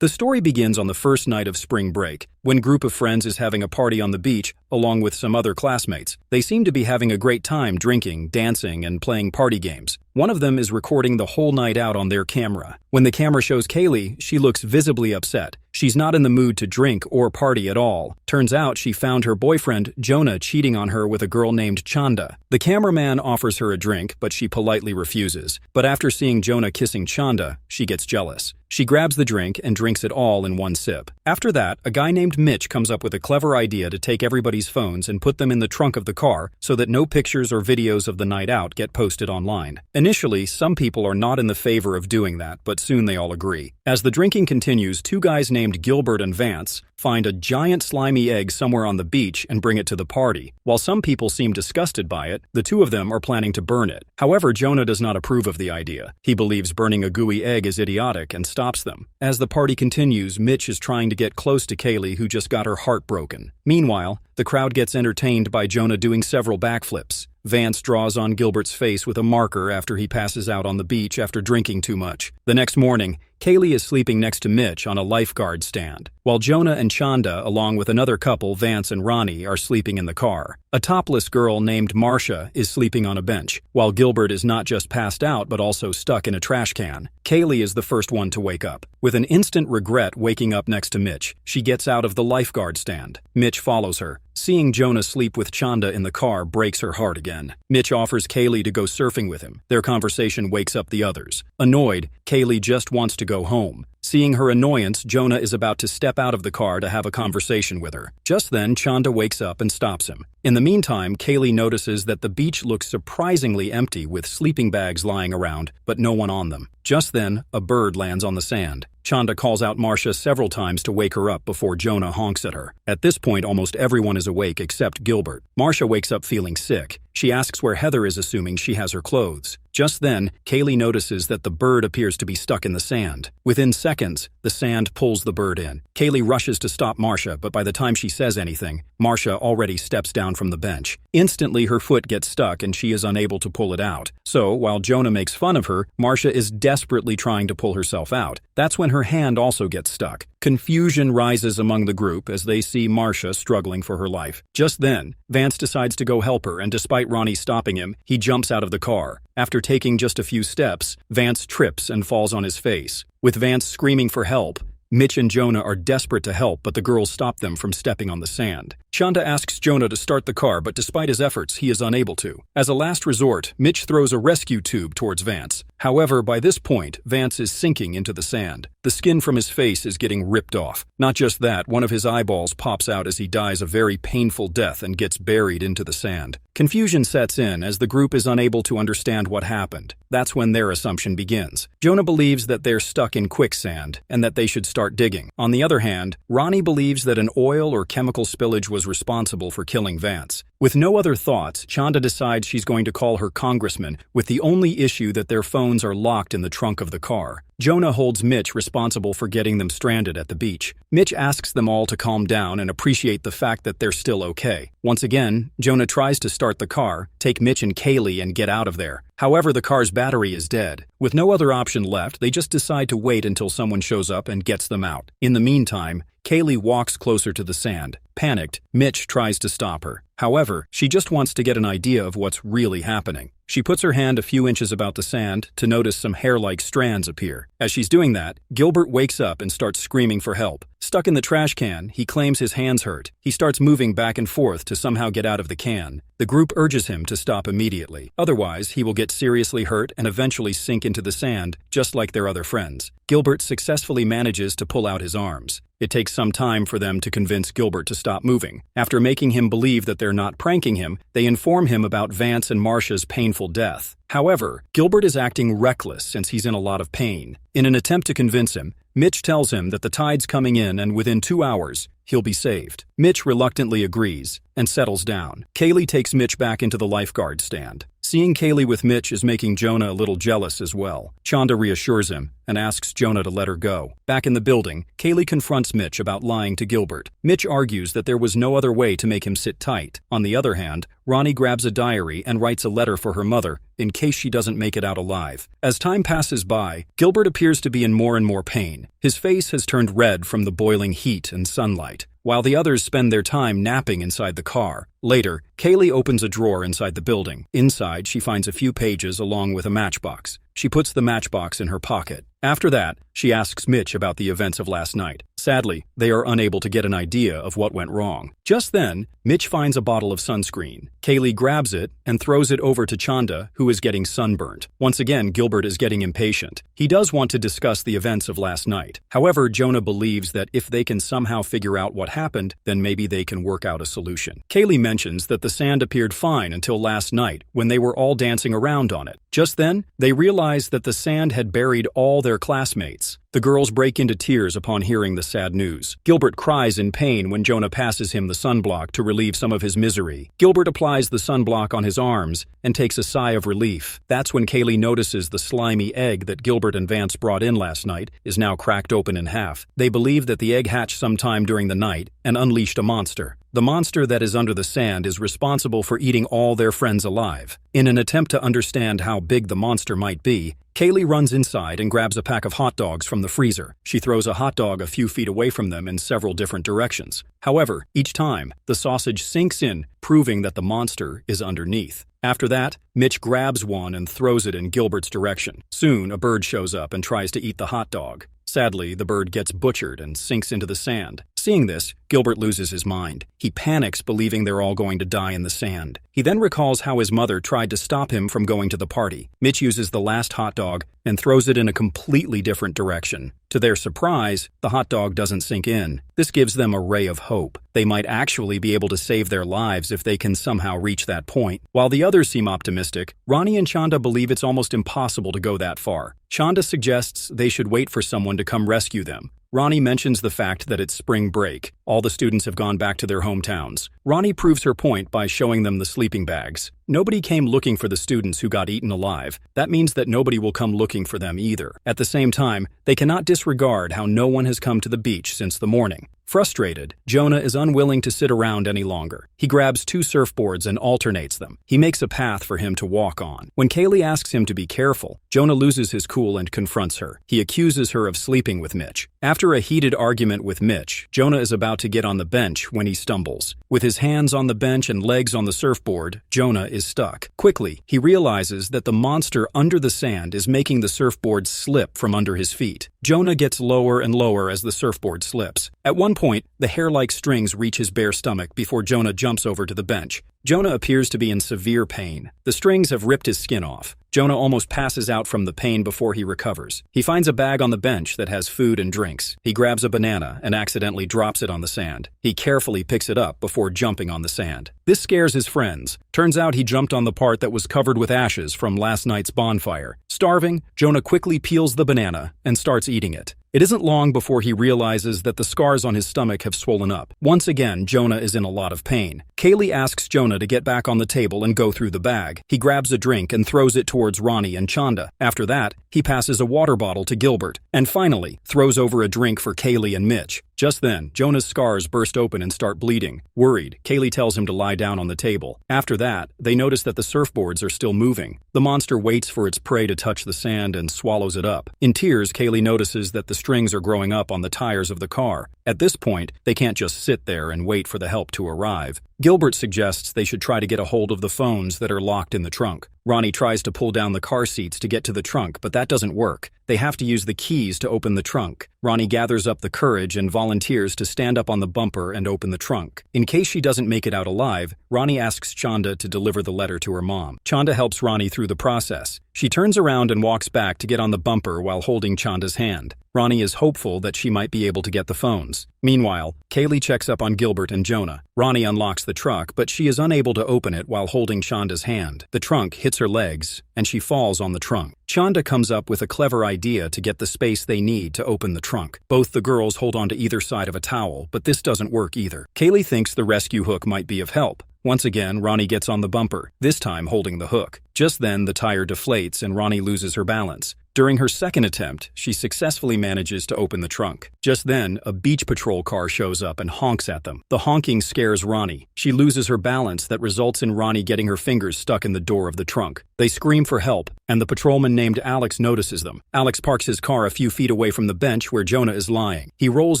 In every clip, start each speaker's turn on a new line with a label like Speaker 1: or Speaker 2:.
Speaker 1: The story begins on the first night of spring break, when a group of friends is having a party on the beach, along with some other classmates. They seem to be having a great time drinking, dancing, and playing party games. One of them is recording the whole night out on their camera. When the camera shows Kaylee, she looks visibly upset. She's not in the mood to drink or party at all. Turns out she found her boyfriend, Jonah, cheating on her with a girl named Chanda. The cameraman offers her a drink, but she politely refuses. But after seeing Jonah kissing Chanda, she gets jealous. She grabs the drink and drinks it all in one sip. After that, a guy named Mitch comes up with a clever idea to take everybody's phones and put them in the trunk of the car so that no pictures or videos of the night out get posted online. Initially, some people are not in the favor of doing that, but soon they all agree. As the drinking continues, two guys named Gilbert and Vance find a giant slimy egg somewhere on the beach and bring it to the party. While some people seem disgusted by it, the two of them are planning to burn it. However, Jonah does not approve of the idea. He believes burning a gooey egg is idiotic and stops them. As the party continues, Mitch is trying to get close to Kaylee, who just got her heart broken. Meanwhile, the crowd gets entertained by Jonah doing several backflips. Vance draws on Gilbert's face with a marker after he passes out on the beach after drinking too much. The next morning, Kaylee is sleeping next to Mitch on a lifeguard stand, while Jonah and Chanda, along with another couple, Vance and Ronnie, are sleeping in the car. A topless girl named Marcia is sleeping on a bench, while Gilbert is not just passed out but also stuck in a trash can. Kaylee is the first one to wake up. With an instant regret waking up next to Mitch, she gets out of the lifeguard stand. Mitch follows her. Seeing Jonah sleep with Chanda in the car breaks her heart again. Mitch offers Kaylee to go surfing with him. Their conversation wakes up the others. Annoyed, Kaylee just wants to go home. Seeing her annoyance, Jonah is about to step out of the car to have a conversation with her. Just then, Chanda wakes up and stops him. In the meantime, Kaylee notices that the beach looks surprisingly empty with sleeping bags lying around, but no one on them. Just then, a bird lands on the sand. Chanda calls out Marcia several times to wake her up before Jonah honks at her. At this point, almost everyone is awake except Gilbert. Marcia wakes up feeling sick. She asks where Heather is, assuming she has her clothes. Just then, Kaylee notices that the bird appears to be stuck in the sand. Within seconds, the sand pulls the bird in. Kaylee rushes to stop Marcia, but by the time she says anything, Marcia already steps down from the bench. Instantly, her foot gets stuck and she is unable to pull it out. So, while Jonah makes fun of her, Marcia is desperately trying to pull herself out. That's when her hand also gets stuck. Confusion rises among the group as they see Marcia struggling for her life. Just then, Vance decides to go help her, and despite Ronnie stopping him, he jumps out of the car. After taking just a few steps, Vance trips and falls on his face. With Vance screaming for help, Mitch and Jonah are desperate to help, but the girls stop them from stepping on the sand. Chanda asks Jonah to start the car, but despite his efforts, he is unable to. As a last resort, Mitch throws a rescue tube towards Vance. However, by this point, Vance is sinking into the sand. The skin from his face is getting ripped off. Not just that, one of his eyeballs pops out as he dies a very painful death and gets buried into the sand. Confusion sets in as the group is unable to understand what happened. That's when their assumption begins. Jonah believes that they're stuck in quicksand and that they should start digging. On the other hand, Ronnie believes that an oil or chemical spillage was responsible for killing Vance. With no other thoughts, Chanda decides she's going to call her congressman, with the only issue that their phones are locked in the trunk of the car. Jonah holds Mitch responsible for getting them stranded at the beach. Mitch asks them all to calm down and appreciate the fact that they're still okay. Once again, Jonah tries to start the car, take Mitch and Kaylee, and get out of there. However, the car's battery is dead. With no other option left, they just decide to wait until someone shows up and gets them out. In the meantime, Kaylee walks closer to the sand. Panicked, Mitch tries to stop her. However, she just wants to get an idea of what's really happening. She puts her hand a few inches about the sand to notice some hair-like strands appear. As she's doing that, Gilbert wakes up and starts screaming for help. Stuck in the trash can, he claims his hands hurt. He starts moving back and forth to somehow get out of the can. The group urges him to stop immediately. Otherwise, he will get seriously hurt and eventually sink into the sand, just like their other friends. Gilbert successfully manages to pull out his arms. It takes some time for them to convince Gilbert to stop moving. After making him believe that they're not pranking him, they inform him about Vance and Marcia's painful death. However, Gilbert is acting reckless since he's in a lot of pain. In an attempt to convince him, Mitch tells him that the tide's coming in and within 2 hours, he'll be saved. Mitch reluctantly agrees, and settles down. Kaylee takes Mitch back into the lifeguard stand. Seeing Kaylee with Mitch is making Jonah a little jealous as well. Chanda reassures him and asks Jonah to let her go. Back in the building, Kaylee confronts Mitch about lying to Gilbert. Mitch argues that there was no other way to make him sit tight. On the other hand, Ronnie grabs a diary and writes a letter for her mother in case she doesn't make it out alive. As time passes by, Gilbert appears to be in more and more pain. His face has turned red from the boiling heat and sunlight, while the others spend their time napping inside the car. Later, Kaylee opens a drawer inside the building. Inside, she finds a few pages along with a matchbox. She puts the matchbox in her pocket. After that, she asks Mitch about the events of last night. Sadly, they are unable to get an idea of what went wrong. Just then, Mitch finds a bottle of sunscreen. Kaylee grabs it and throws it over to Chanda, who is getting sunburnt. Once again, Gilbert is getting impatient. He does want to discuss the events of last night. However, Jonah believes that if they can somehow figure out what happened, then maybe they can work out a solution. Kaylee mentions that the sand appeared fine until last night when they were all dancing around on it. Just then, they realize that the sand had buried all their classmates. The girls break into tears upon hearing the sad news. Gilbert cries in pain when Jonah passes him the sunblock to relieve some of his misery. Gilbert applies the sunblock on his arms and takes a sigh of relief. That's when Kaylee notices the slimy egg that Gilbert and Vance brought in last night is now cracked open in half. They believe that the egg hatched sometime during the night and unleashed a monster. The monster that is under the sand is responsible for eating all their friends alive. In an attempt to understand how big the monster might be, Kaylee runs inside and grabs a pack of hot dogs from the freezer. She throws a hot dog a few feet away from them in several different directions. However, each time, the sausage sinks in, proving that the monster is underneath. After that, Mitch grabs one and throws it in Gilbert's direction. Soon, a bird shows up and tries to eat the hot dog. Sadly, the bird gets butchered and sinks into the sand. Seeing this, Gilbert loses his mind. He panics, believing they're all going to die in the sand. He then recalls how his mother tried to stop him from going to the party. Mitch uses the last hot dog and throws it in a completely different direction. To their surprise, the hot dog doesn't sink in. This gives them a ray of hope. They might actually be able to save their lives if they can somehow reach that point. While the others seem optimistic, Ronnie and Chanda believe it's almost impossible to go that far. Chanda suggests they should wait for someone to come rescue them. Ronnie mentions the fact that it's spring break. All the students have gone back to their hometowns. Ronnie proves her point by showing them the sleeping bags. Nobody came looking for the students who got eaten alive. That means that nobody will come looking for them either. At the same time, they cannot disregard how no one has come to the beach since the morning. Frustrated, Jonah is unwilling to sit around any longer. He grabs 2 surfboards and alternates them. He makes a path for him to walk on. When Kaylee asks him to be careful, Jonah loses his cool and confronts her. He accuses her of sleeping with Mitch. After a heated argument with Mitch, Jonah is about to get on the bench when he stumbles. With his hands on the bench and legs on the surfboard, Jonah is stuck. Quickly, he realizes that the monster under the sand is making the surfboard slip from under his feet. Jonah gets lower and lower as the surfboard slips. At one point, the hair-like strings reach his bare stomach before Jonah jumps over to the bench. Jonah appears to be in severe pain. The strings have ripped his skin off. Jonah almost passes out from the pain before he recovers. He finds a bag on the bench that has food and drinks. He grabs a banana and accidentally drops it on the sand. He carefully picks it up before jumping on the sand. This scares his friends. Turns out he jumped on the part that was covered with ashes from last night's bonfire. Starving, Jonah quickly peels the banana and starts eating it. It isn't long before he realizes that the scars on his stomach have swollen up. Once again, Jonah is in a lot of pain. Kaylee asks Jonah to get back on the table and go through the bag. He grabs a drink and throws it towards Ronnie and Chanda. After that, he passes a water bottle to Gilbert, and finally, throws over a drink for Kaylee and Mitch. Just then, Jonah's scars burst open and start bleeding. Worried, Kaylee tells him to lie down on the table. After that, they notice that the surfboards are still moving. The monster waits for its prey to touch the sand and swallows it up. In tears, Kaylee notices that the strings are growing up on the tires of the car. At this point, they can't just sit there and wait for the help to arrive. Gilbert suggests they should try to get a hold of the phones that are locked in the trunk. Ronnie tries to pull down the car seats to get to the trunk, but that doesn't work. They have to use the keys to open the trunk. Ronnie gathers up the courage and volunteers to stand up on the bumper and open the trunk. In case she doesn't make it out alive, Ronnie asks Chanda to deliver the letter to her mom. Chanda helps Ronnie through the process. She turns around and walks back to get on the bumper while holding Chanda's hand. Ronnie is hopeful that she might be able to get the phones. Meanwhile, Kaylee checks up on Gilbert and Jonah. Ronnie unlocks the truck, but she is unable to open it while holding Chanda's hand. The trunk hits her legs, and she falls on the trunk. Chanda comes up with a clever idea to get the space they need to open the trunk. Both the girls hold onto either side of a towel, but this doesn't work either. Kaylee thinks the rescue hook might be of help. Once again, Ronnie gets on the bumper, this time holding the hook. Just then, the tire deflates and Ronnie loses her balance. During her second attempt, she successfully manages to open the trunk. Just then, a beach patrol car shows up and honks at them. The honking scares Ronnie. She loses her balance that results in Ronnie getting her fingers stuck in the door of the trunk. They scream for help, and the patrolman named Alex notices them. Alex parks his car a few feet away from the bench where Jonah is lying. He rolls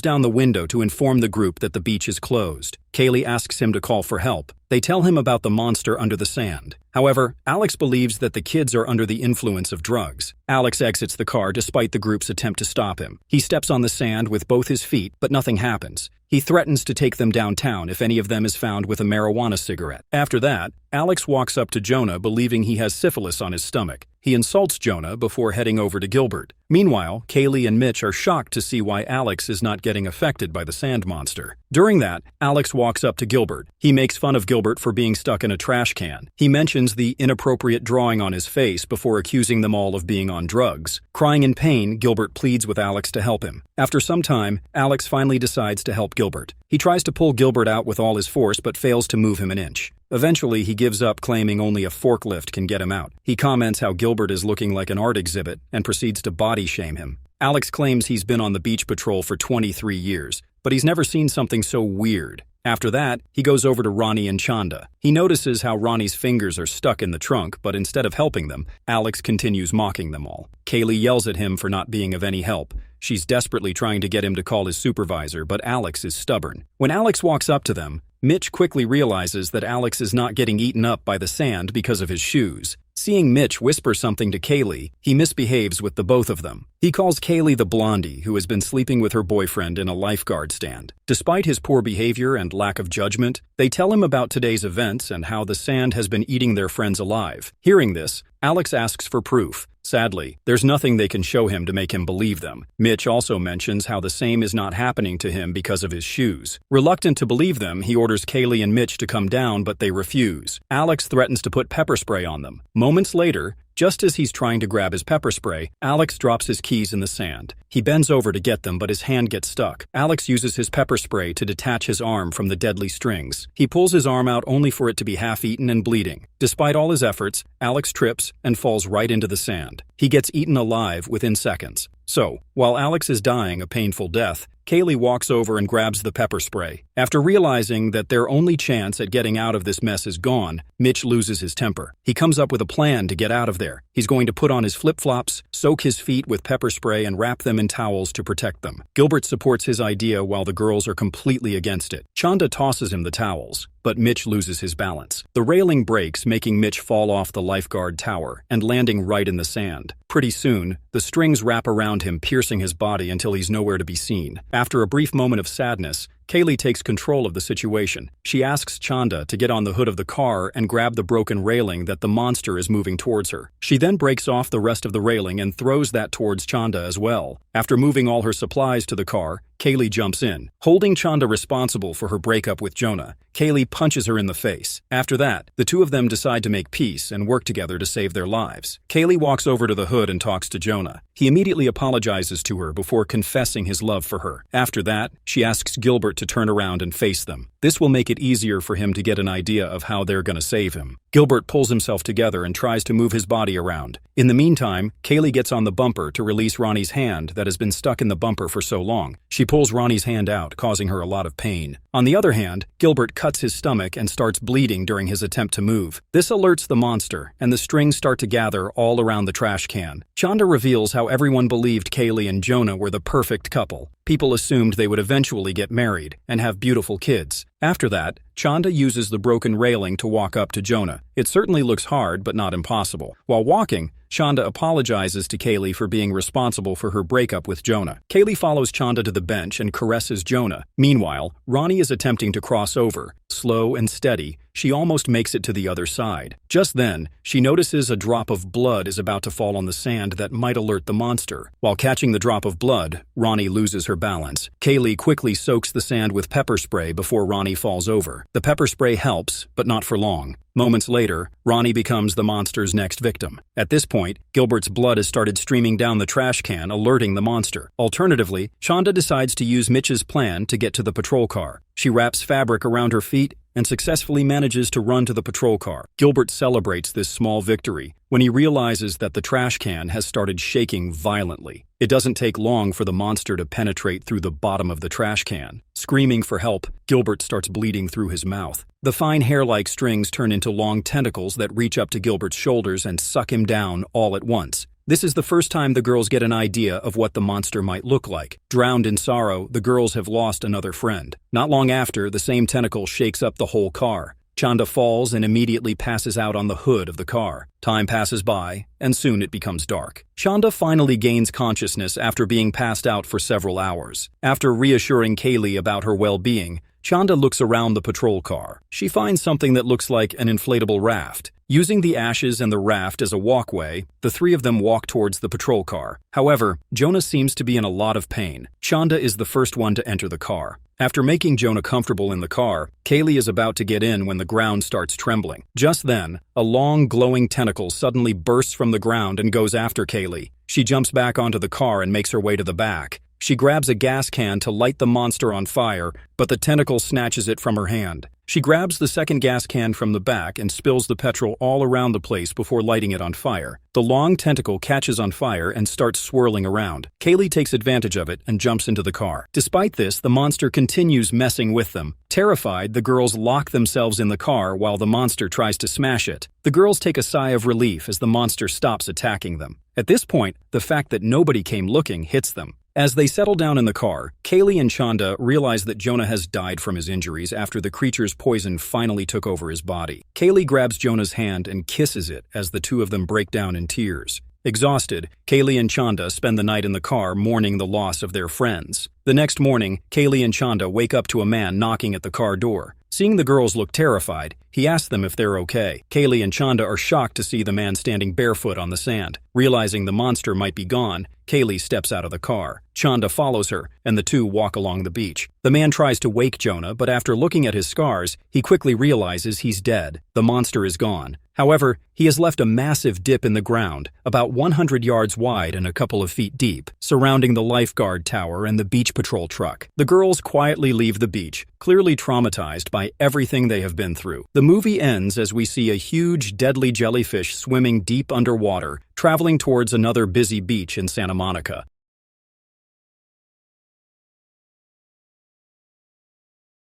Speaker 1: down the window to inform the group that the beach is closed. Kaylee asks him to call for help. They tell him about the monster under the sand. However, Alex believes that the kids are under the influence of drugs. Alex exits the car despite the group's attempt to stop him. He steps on the sand with both his feet, but nothing happens. He threatens to take them downtown if any of them is found with a marijuana cigarette. After that, Alex walks up to Jonah believing he has syphilis on his stomach. He insults Jonah before heading over to Gilbert. Meanwhile, Kaylee and Mitch are shocked to see why Alex is not getting affected by the sand monster. During that, Alex walks up to Gilbert. He makes fun of Gilbert for being stuck in a trash can. He mentions the inappropriate drawing on his face before accusing them all of being on drugs. Crying in pain, Gilbert pleads with Alex to help him. After some time, Alex finally decides to help Gilbert. He tries to pull Gilbert out with all his force but fails to move him an inch. Eventually, he gives up, claiming only a forklift can get him out. He comments how Gilbert is looking like an art exhibit and proceeds to body shame him. Alex claims he's been on the beach patrol for 23 years, but he's never seen something so weird. After that, he goes over to Ronnie and Chanda. He notices how Ronnie's fingers are stuck in the trunk, but instead of helping them, Alex continues mocking them all. Kaylee yells at him for not being of any help. She's desperately trying to get him to call his supervisor, but Alex is stubborn. When Alex walks up to them, Mitch quickly realizes that Alex is not getting eaten up by the sand because of his shoes. Seeing Mitch whisper something to Kaylee, he misbehaves with the both of them. He calls Kaylee the blondie who has been sleeping with her boyfriend in a lifeguard stand. Despite his poor behavior and lack of judgment, they tell him about today's events and how the sand has been eating their friends alive. Hearing this, Alex asks for proof. Sadly, there's nothing they can show him to make him believe them. Mitch also mentions how the same is not happening to him because of his shoes. Reluctant to believe them, he orders Kaylee and Mitch to come down, but they refuse. Alex threatens to put pepper spray on them. Moments later, just as he's trying to grab his pepper spray, Alex drops his keys in the sand. He bends over to get them, but his hand gets stuck. Alex uses his pepper spray to detach his arm from the deadly strings. He pulls his arm out only for it to be half-eaten and bleeding. Despite all his efforts, Alex trips and falls right into the sand. He gets eaten alive within seconds. So, while Alex is dying a painful death, Kaylee walks over and grabs the pepper spray. After realizing that their only chance at getting out of this mess is gone, Mitch loses his temper. He comes up with a plan to get out of there. He's going to put on his flip-flops, soak his feet with pepper spray, and wrap them in towels to protect them. Gilbert supports his idea while the girls are completely against it. Chanda tosses him the towels, but Mitch loses his balance. The railing breaks, making Mitch fall off the lifeguard tower and landing right in the sand. Pretty soon, the strings wrap around him, piercing his body until he's nowhere to be seen. After a brief moment of sadness, Kaylee takes control of the situation. She asks Chanda to get on the hood of the car and grab the broken railing that the monster is moving towards her. She then breaks off the rest of the railing and throws that towards Chanda as well. After moving all her supplies to the car, Kaylee jumps in. Holding Chanda responsible for her breakup with Jonah, Kaylee punches her in the face. After that, the two of them decide to make peace and work together to save their lives. Kaylee walks over to the hood and talks to Jonah. He immediately apologizes to her before confessing his love for her. After that, she asks Gilbert to turn around and face them. This will make it easier for him to get an idea of how they're going to save him. Gilbert pulls himself together and tries to move his body around. In the meantime, Kaylee gets on the bumper to release Ronnie's hand that has been stuck in the bumper for so long. She pulls Ronnie's hand out, causing her a lot of pain. On the other hand, Gilbert cuts his stomach and starts bleeding during his attempt to move. This alerts the monster, and the strings start to gather all around the trash can. Chanda reveals how everyone believed Kaylee and Jonah were the perfect couple. People assumed they would eventually get married and have beautiful kids. After that, Chanda uses the broken railing to walk up to Jonah. It certainly looks hard, but not impossible. While walking, Chanda apologizes to Kaylee for being responsible for her breakup with Jonah. Kaylee follows Chanda to the bench and caresses Jonah. Meanwhile, Ronnie is attempting to cross over. Slow and steady, she almost makes it to the other side. Just then, she notices a drop of blood is about to fall on the sand that might alert the monster. While catching the drop of blood, Ronnie loses her balance. Kaylee quickly soaks the sand with pepper spray before Ronnie falls over. The pepper spray helps, but not for long. Moments later, Ronnie becomes the monster's next victim. At this point, Gilbert's blood has started streaming down the trash can, alerting the monster. Alternatively, Chanda decides to use Mitch's plan to get to the patrol car. She wraps fabric around her feet and successfully manages to run to the patrol car. Gilbert celebrates this small victory when he realizes that the trash can has started shaking violently. It doesn't take long for the monster to penetrate through the bottom of the trash can. Screaming for help, Gilbert starts bleeding through his mouth. The fine hair-like strings turn into long tentacles that reach up to Gilbert's shoulders and suck him down all at once. This is the first time the girls get an idea of what the monster might look like. Drowned in sorrow, the girls have lost another friend. Not long after, the same tentacle shakes up the whole car. Chanda falls and immediately passes out on the hood of the car. Time passes by, and soon it becomes dark. Chanda finally gains consciousness after being passed out for several hours. After reassuring Kaylee about her well-being, Chanda looks around the patrol car. She finds something that looks like an inflatable raft. Using the ashes and the raft as a walkway, the three of them walk towards the patrol car. However, Jonah seems to be in a lot of pain. Chanda is the first one to enter the car. After making Jonah comfortable in the car, Kaylee is about to get in when the ground starts trembling. Just then, a long, glowing tentacle suddenly bursts from the ground and goes after Kaylee. She jumps back onto the car and makes her way to the back. She grabs a gas can to light the monster on fire, but the tentacle snatches it from her hand. She grabs the second gas can from the back and spills the petrol all around the place before lighting it on fire. The long tentacle catches on fire and starts swirling around. Kaylee takes advantage of it and jumps into the car. Despite this, the monster continues messing with them. Terrified, the girls lock themselves in the car while the monster tries to smash it. The girls take a sigh of relief as the monster stops attacking them. At this point, the fact that nobody came looking hits them. As they settle down in the car, Kaylee and Chanda realize that Jonah has died from his injuries after the creature's poison finally took over his body. Kaylee grabs Jonah's hand and kisses it as the two of them break down in tears. Exhausted, Kaylee and Chanda spend the night in the car mourning the loss of their friends. The next morning, Kaylee and Chanda wake up to a man knocking at the car door. Seeing the girls look terrified, he asks them if they're okay. Kaylee and Chanda are shocked to see the man standing barefoot on the sand. Realizing the monster might be gone, Kaylee steps out of the car. Chanda follows her, and the two walk along the beach. The man tries to wake Jonah, but after looking at his scars, he quickly realizes he's dead. The monster is gone. However, he has left a massive dip in the ground, about 100 yards wide and a couple of feet deep, surrounding the lifeguard tower and the beach patrol truck. The girls quietly leave the beach, clearly traumatized by everything they have been through. The movie ends as we see a huge, deadly jellyfish swimming deep underwater, traveling towards another busy beach in Santa Monica.